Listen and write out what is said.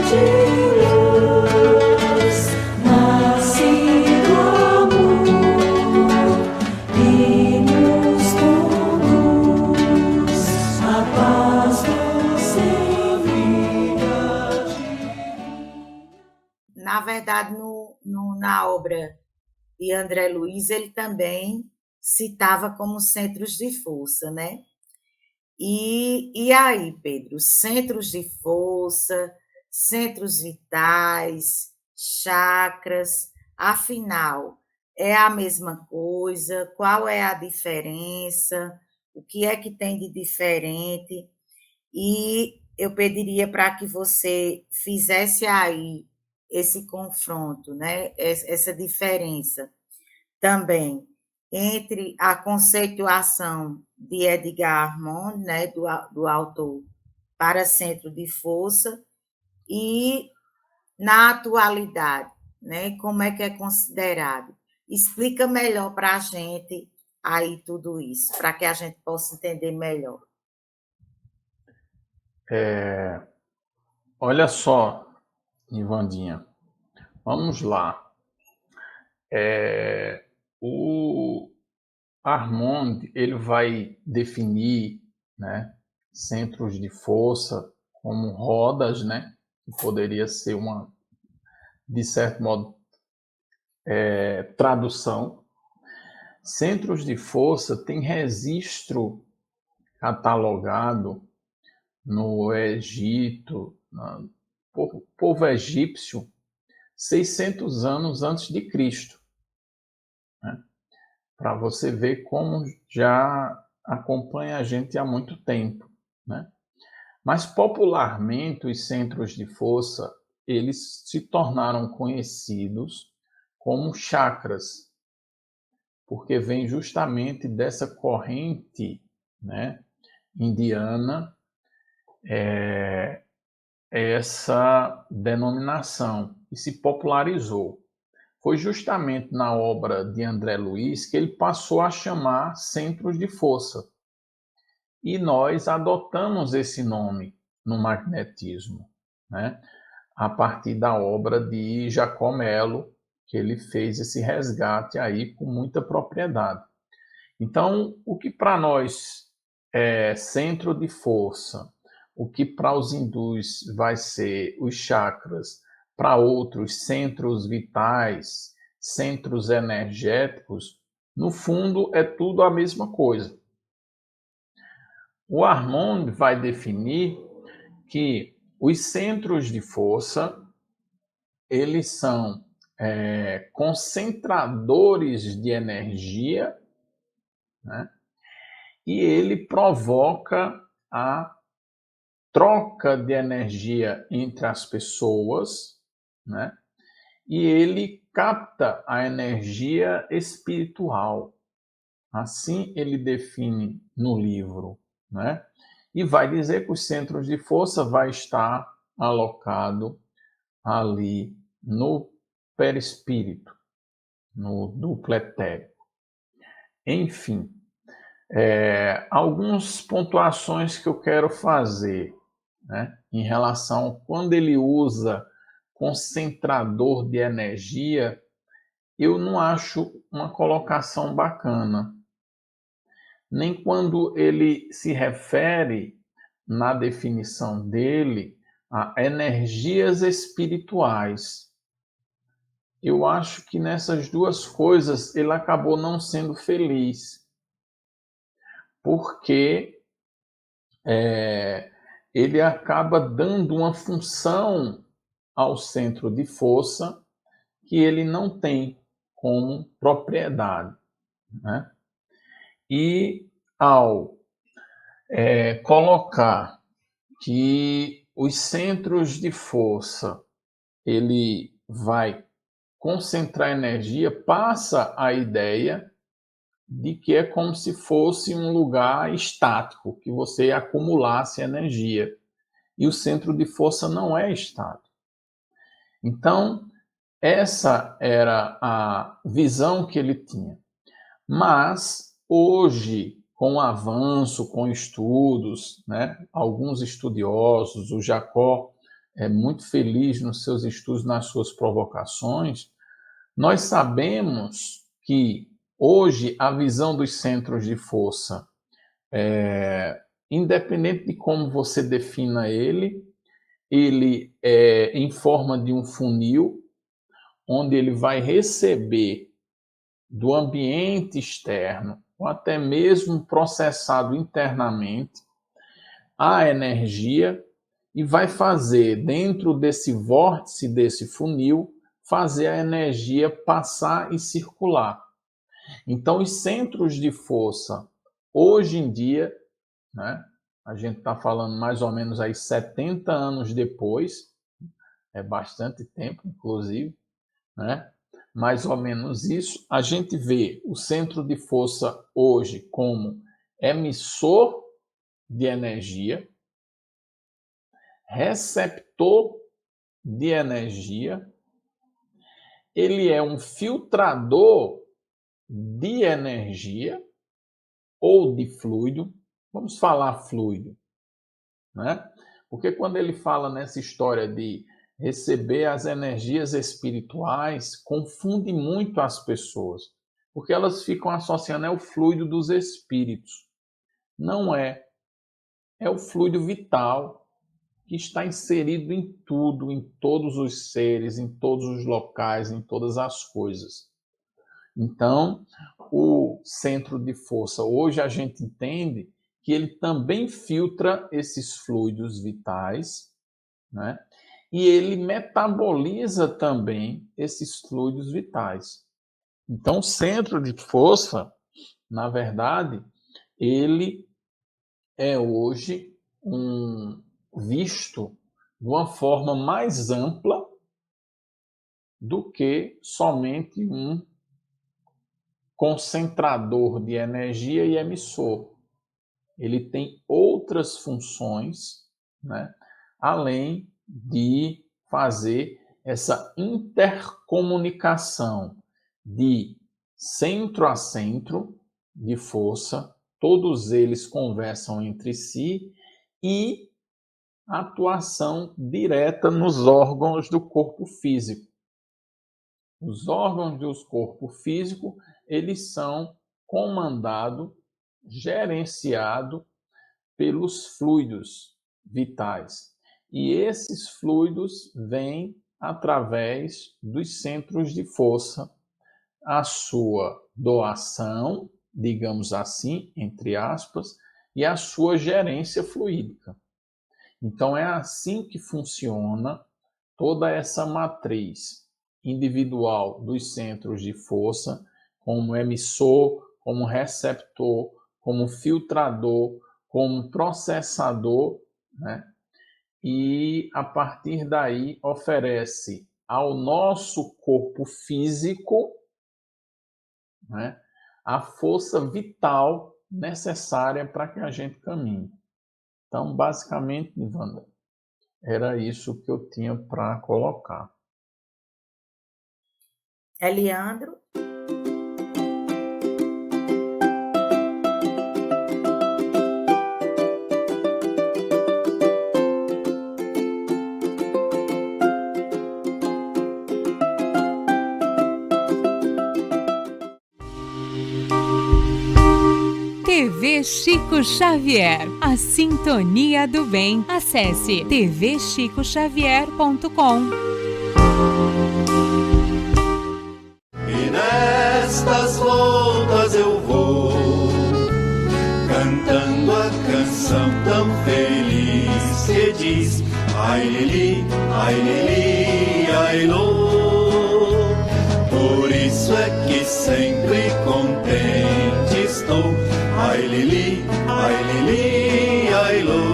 de luz, nasce do amor e nos conduz a paz doce vida divina. Na verdade, na obra de André Luiz, ele também citava como centros de força, né? E aí, Pedro, centros de força, centros vitais, chakras, afinal, é a mesma coisa? Qual é a diferença? O que é que tem de diferente? E eu pediria para que você fizesse aí esse confronto, né? Essa diferença também entre a conceituação de Edgar Armand, né, do autor para centro de força, e na atualidade, né, como é que é considerado. Explica melhor para a gente aí tudo isso, para que a gente possa entender melhor. Olha só, Ivandinha, vamos lá. O Armand, ele vai definir, né, centros de força como rodas, né, que poderia ser uma, de certo modo, tradução. Centros de força tem registro catalogado no Egito, no povo egípcio, 600 anos antes de Cristo, né? Para você ver como já acompanha a gente há muito tempo, né? Mas popularmente os centros de força, eles se tornaram conhecidos como chakras, porque vem justamente dessa corrente, né, indiana, essa denominação e se popularizou. Foi justamente na obra de André Luiz que ele passou a chamar centros de força. E nós adotamos esse nome no magnetismo, né? A partir da obra de Giacomello, que ele fez esse resgate aí com muita propriedade. Então, o que para nós é centro de força, o que para os hindus vai ser os chakras, para outros centros vitais, centros energéticos, no fundo é tudo a mesma coisa. O Armand vai definir que os centros de força, eles são concentradores de energia, né? E ele provoca a troca de energia entre as pessoas, né? E ele capta a energia espiritual. Assim ele define no livro, né? E vai dizer que os centros de força vai estar alocado ali no perispírito, no duplo etérico. Enfim, algumas pontuações que eu quero fazer, né, em relação quando ele usa concentrador de energia, eu não acho uma colocação bacana. Nem quando ele se refere, na definição dele, a energias espirituais. Eu acho que nessas duas coisas ele acabou não sendo feliz, porque ele acaba dando uma função ao centro de força que ele não tem como propriedade, né? E ao colocar que os centros de força ele vai concentrar energia, passa a ideia de que é como se fosse um lugar estático, que você acumulasse energia. E o centro de força não é estático. Então, essa era a visão que ele tinha. Mas, hoje, com o avanço, com estudos, né, alguns estudiosos, o Jacob muito feliz nos seus estudos, nas suas provocações, nós sabemos que hoje a visão dos centros de força, independente de como você defina ele é em forma de um funil, onde ele vai receber do ambiente externo, ou até mesmo processado internamente, a energia e vai fazer, dentro desse vórtice, desse funil, fazer a energia passar e circular. Então, os centros de força, hoje em dia, né, a gente está falando mais ou menos aí 70 anos depois, é bastante tempo, inclusive, né? Mais ou menos isso, a gente vê o centro de força hoje como emissor de energia, receptor de energia, ele é um filtrador de energia ou de fluido. Vamos falar fluido, né? Porque quando ele fala nessa história de receber as energias espirituais, confunde muito as pessoas, porque elas ficam associando o fluido dos espíritos. Não é. É o fluido vital que está inserido em tudo, em todos os seres, em todos os locais, em todas as coisas. Então, o centro de força, hoje a gente entende que ele também filtra esses fluidos vitais, né? E ele metaboliza também esses fluidos vitais. Então, o centro de força, na verdade, ele é hoje visto de uma forma mais ampla do que somente um concentrador de energia e emissor. Ele tem outras funções, né, além de fazer essa intercomunicação de centro a centro de força, todos eles conversam entre si, e atuação direta nos órgãos do corpo físico. Os órgãos do corpo físico, eles são comandados, gerenciados pelos fluidos vitais. E esses fluidos vêm através dos centros de força, a sua doação, digamos assim, entre aspas, e a sua gerência fluídica. Então, é assim que funciona toda essa matriz individual dos centros de força, como emissor, como receptor, como filtrador, como processador, né? E, a partir daí, oferece ao nosso corpo físico, né, a força vital necessária para que a gente caminhe. Então, basicamente, Nivanda, era isso que eu tinha para colocar. Eliandro? TV Chico Xavier, a sintonia do bem. Acesse tvchicoxavier.com. E nestas voltas eu vou, cantando a canção tão feliz que diz: ai lili, ai lô. Por isso é que sempre contente estou. Ai lili, ai lô.